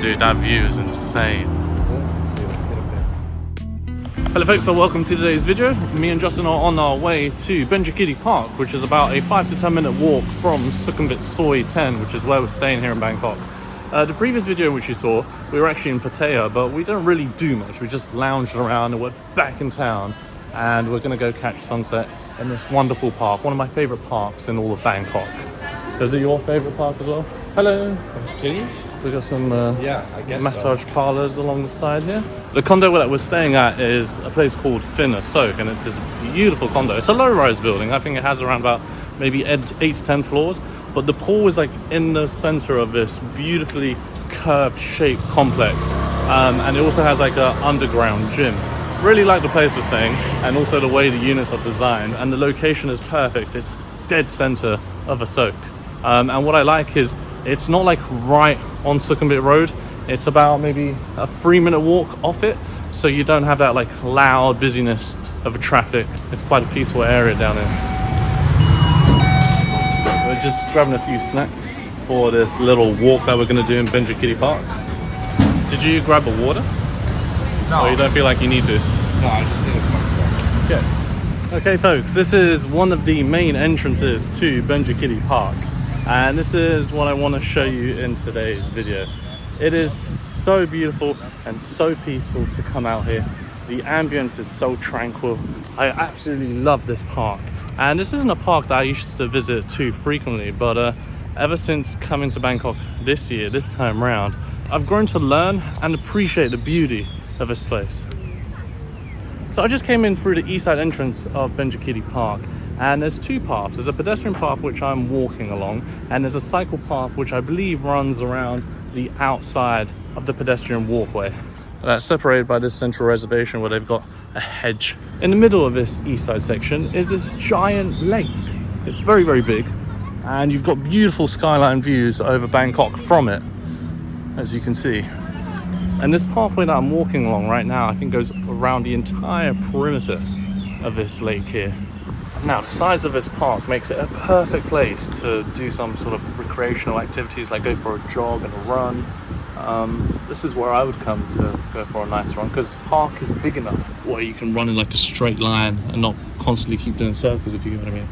dude, that view is insane. Hello folks, so welcome to today's video. Me and Justin are on our way to Benjakitti Park, which is about a 5 to 10 minute walk from Sukhumvit Soi 10, which is where we're staying here in Bangkok. The previous video which you saw, we were actually in Pattaya, but we didn't really do much. We just lounged around and we're back in town, and we're gonna go catch sunset in this wonderful park, one of my favorite parks in all of Bangkok. Is it your favorite park as well? Hello. We got some massage parlors along the side here. The condo that we're staying at is a place called Finna Sok, and it's this beautiful condo. It's a low-rise building. I think it has around about maybe 8 to 10 floors, but the pool is like in the center of this beautifully curved shaped complex, and it also has like an underground gym. Really like the place we're staying, and also the way the units are designed, and the location is perfect. It's dead center of a Sok, and what I like is it's not like right on Sukhumvit Road. It's about maybe a 3-minute walk off it, so you don't have that like loud busyness of a traffic. It's quite a peaceful area down here. We're just grabbing a few snacks for this little walk that we're going to do in Benjakitti Park. Did you grab a water? No. Or you don't feel like you need to? No, I just need a Okay. Okay folks, this is one of the main entrances to Benjakitti Park, and this is what I want to show you in today's video. It is so beautiful and so peaceful to come out here. The ambience is so tranquil. I absolutely love this park, and this isn't a park that I used to visit too frequently, but ever since coming to Bangkok this year, this time around, I've grown to learn and appreciate the beauty of this place. So I just came in through the east side entrance of Benjakitti Park, and there's two paths. There's a pedestrian path which I'm walking along, and there's a cycle path which I believe runs around the outside of the pedestrian walkway. That's separated by this central reservation where they've got a hedge. In the middle of this east side section is this giant lake. It's very, very big, and you've got beautiful skyline views over Bangkok from it, as you can see. And this pathway that I'm walking along right now, I think goes around the entire perimeter of this lake here. Now, the size of this park makes it a perfect place to do some sort of recreational activities, like go for a jog and a run. This is where I would come to go for a nice run, because the park is big enough where you can run in like a straight line and not constantly keep doing circles, if you get what I mean.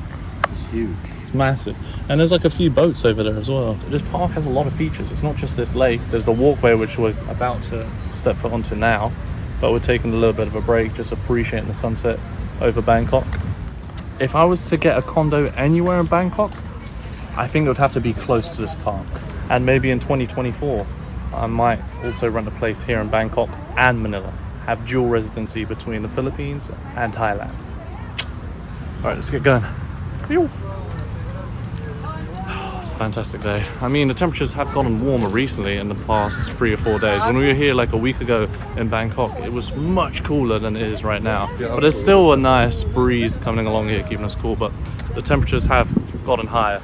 It's huge. It's massive. And there's like a few boats over there as well. This park has a lot of features. It's not just this lake. There's the walkway, which we're about to step foot onto now, but we're taking a little bit of a break, just appreciating the sunset over Bangkok. If I was to get a condo anywhere in Bangkok, I think it would have to be close to this park. And maybe in 2024, I might also rent a place here in Bangkok and Manila. Have dual residency between the Philippines and Thailand. All right, let's get going. It's a fantastic day. I mean, the temperatures have gotten warmer recently in the past 3 or 4 days. When we were here like a week ago in Bangkok, it was much cooler than it is right now. But there's still a nice breeze coming along here, keeping us cool, but the temperatures have gotten higher.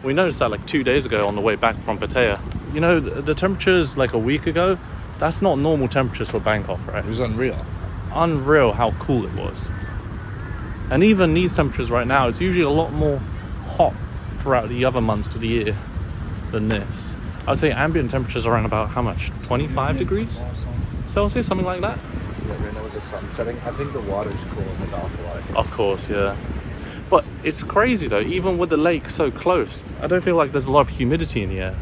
We noticed that like 2 days ago on the way back from Pattaya. You know, the temperatures like a week ago, that's not normal temperatures for Bangkok, right? It was unreal. Unreal how cool it was. And even these temperatures right now, it's usually a lot more hot throughout the other months of the year than this. I would say ambient temperatures are around about how much? 25 degrees Celsius, something like that? Yeah, right now with the sun setting, I think the water's cooling it off a lot. Of course, yeah. But it's crazy though, even with the lake so close, I don't feel like there's a lot of humidity in the air.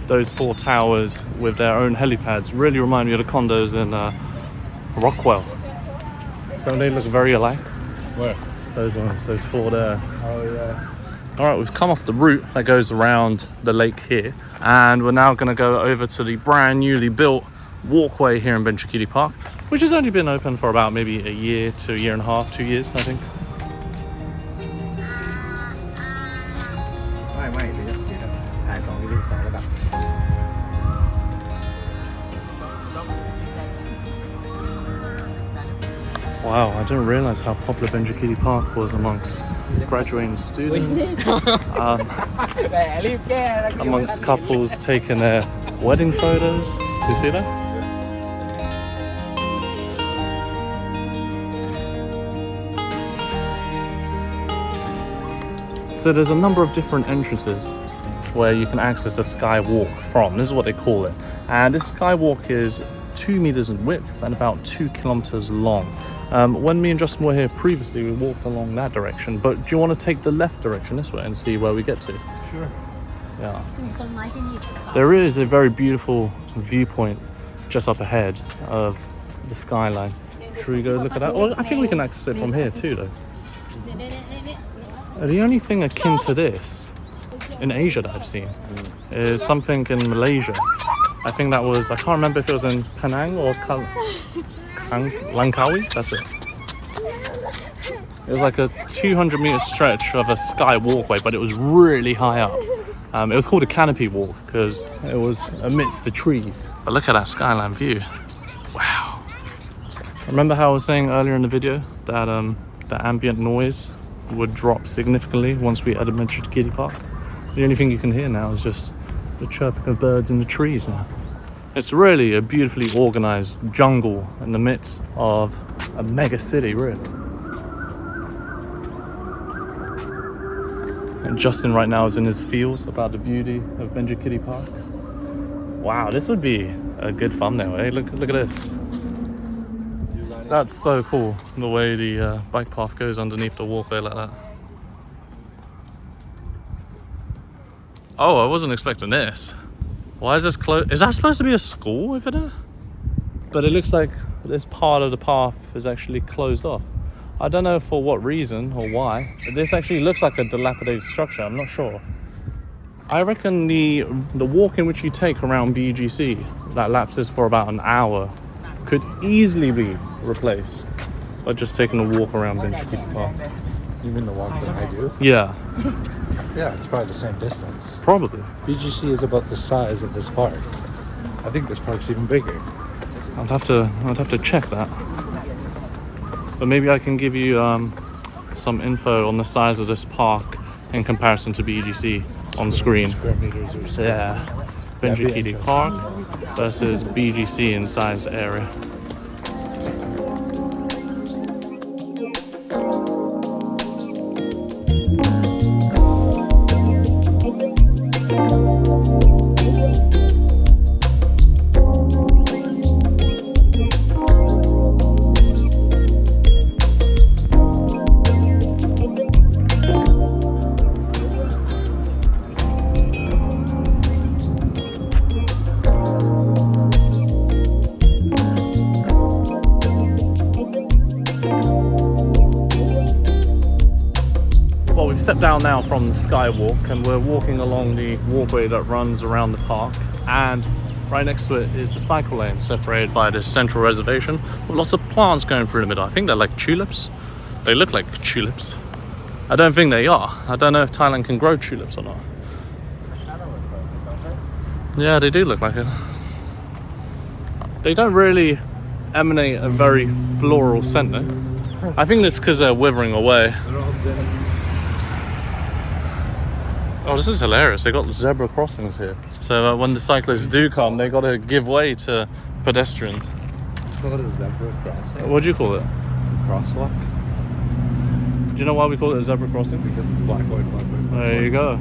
Those 4 towers with their own helipads really remind me of the condos in Rockwell. Don't they look very alike? Where? Those ones, those 4 there. Oh yeah. All right, we've come off the route that goes around the lake here, and we're now going to go over to the brand newly built walkway here in Benjakitti Park, which has only been open for about maybe a year to a year and a half, 2 years, I think. Wow, I didn't realize how popular Benjakitti Park was amongst graduating students, amongst couples taking their wedding photos. Do you see that? So there's a number of different entrances where you can access a skywalk from. This is what they call it. And this skywalk is 2 meters in width and about 2 kilometers long. When me and Justin were here previously, we walked along that direction. But do you want to take the left direction this way and see where we get to? Sure. Yeah. There is a very beautiful viewpoint just up ahead of the skyline. Should we go look at that? Well, I think we can access it from here too, though. The only thing akin to this in Asia that I've seen is something in Malaysia. I think that was, I can't remember if it was in Penang or Langkawi. That's it. It was like a 200-meter stretch of a sky walkway, but it was really high up. It was called a canopy walk because it was amidst the trees. But look at that skyline view. Wow. Remember how I was saying earlier in the video that the ambient noise would drop significantly once we added Benjakitti Park? The only thing you can hear now is just the chirping of birds in the trees now. It's really a beautifully organized jungle in the midst of a mega city, really. And Justin right now is in his feels about the beauty of Benjakitti Park. Wow, this would be a good thumbnail, eh? Look at this. That's so cool, the way the bike path goes underneath the walkway like that. Oh, I wasn't expecting this. Why is this closed? Is that supposed to be a school over there? But it looks like this part of the path is actually closed off. I don't know for what reason or why. This actually looks like a dilapidated structure, I'm not sure. I reckon the walk in which you take around BGC, that lapses for about an hour, could easily be replaced by just taking a walk around Benjakitti Park. You mean the walk that I do? Yeah. Yeah, it's probably the same distance. Probably. BGC is about the size of this park. I think this park's even bigger. I'd have to check that. But maybe I can give you some info on the size of this park in comparison to BGC on screen. Square meters or so. Yeah. Benjakitti Park versus BGC in size area. Step down now from the Skywalk and we're walking along the walkway that runs around the park, and right next to it is the cycle lane separated by this central reservation with lots of plants going through the middle. I think they're like tulips. They look like tulips. I don't think they are. I don't know if Thailand can grow tulips or not. Yeah, they do look like it. They don't really emanate a very floral scent though. I think it's because they're withering away. Oh, this is hilarious. They got zebra crossings here. So when the cyclists do come, they got to give way to pedestrians. Call it a zebra crossing. What do you call it? Crosswalk. Do you know why we call it a zebra crossing? Because it's black, white, black, white, black. There you go.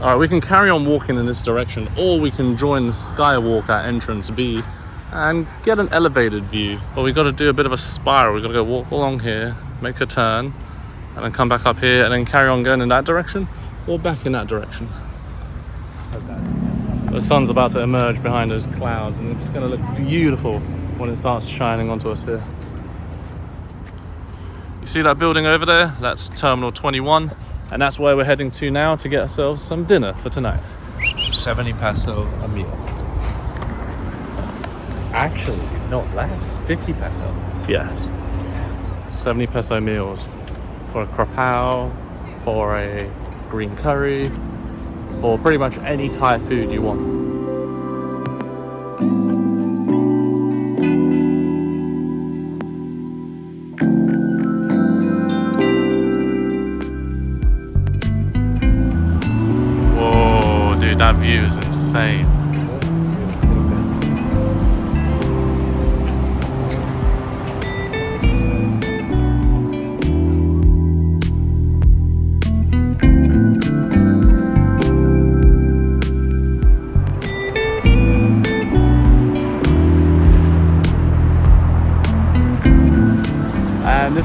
Alright, we can carry on walking in this direction, or we can join the Skywalk at entrance B and get an elevated view. But we got to do a bit of a spiral. We got to go walk along here, make a turn, and then come back up here, and then carry on going in that direction, or back in that direction. The sun's about to emerge behind those clouds, and it's going to look beautiful when it starts shining onto us here. You see that building over there? That's Terminal 21, and that's where we're heading to now to get ourselves some dinner for tonight. 70 peso a meal. Actually, no, less. 50 peso. Yes. 70 peso meals for a krapao, for a green curry, for pretty much any Thai food you want. Whoa, dude, that view is insane.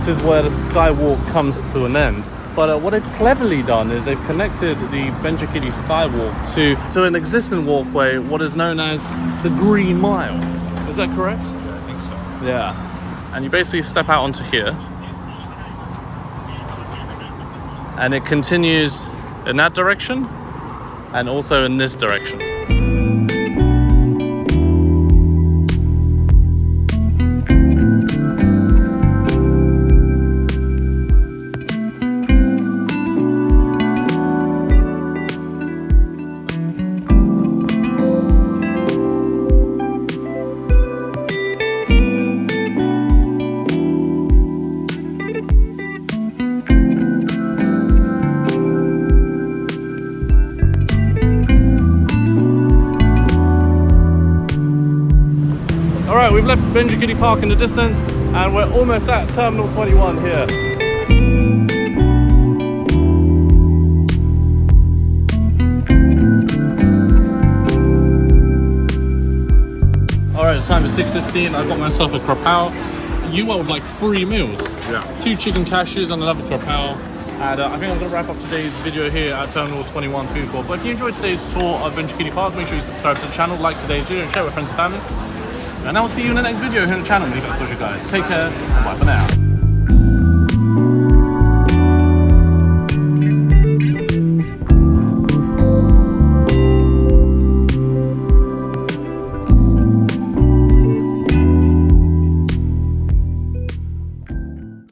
this is where the Skywalk comes to an end. But what they've cleverly done is they've connected the Benjakitti Skywalk to an existing walkway, what is known as the Green Mile. Is that correct? Yeah, I think so. Yeah. And you basically step out onto here. And it continues in that direction and also in this direction. Alright, we've left Benjakitti Park in the distance and we're almost at Terminal 21 here. Alright, the time is 6:15. I got myself a krapao. You would like 3 meals. Yeah. 2 chicken cashews and another krapao. And I think I'm going to wrap up today's video here at Terminal 21 Food Court. But if you enjoyed today's tour of Benjakitti Park, make sure you subscribe to the channel, like today's video and share with friends and family. And I will see you in the next video here on the channel. Leave it social guys. Take care and bye for now.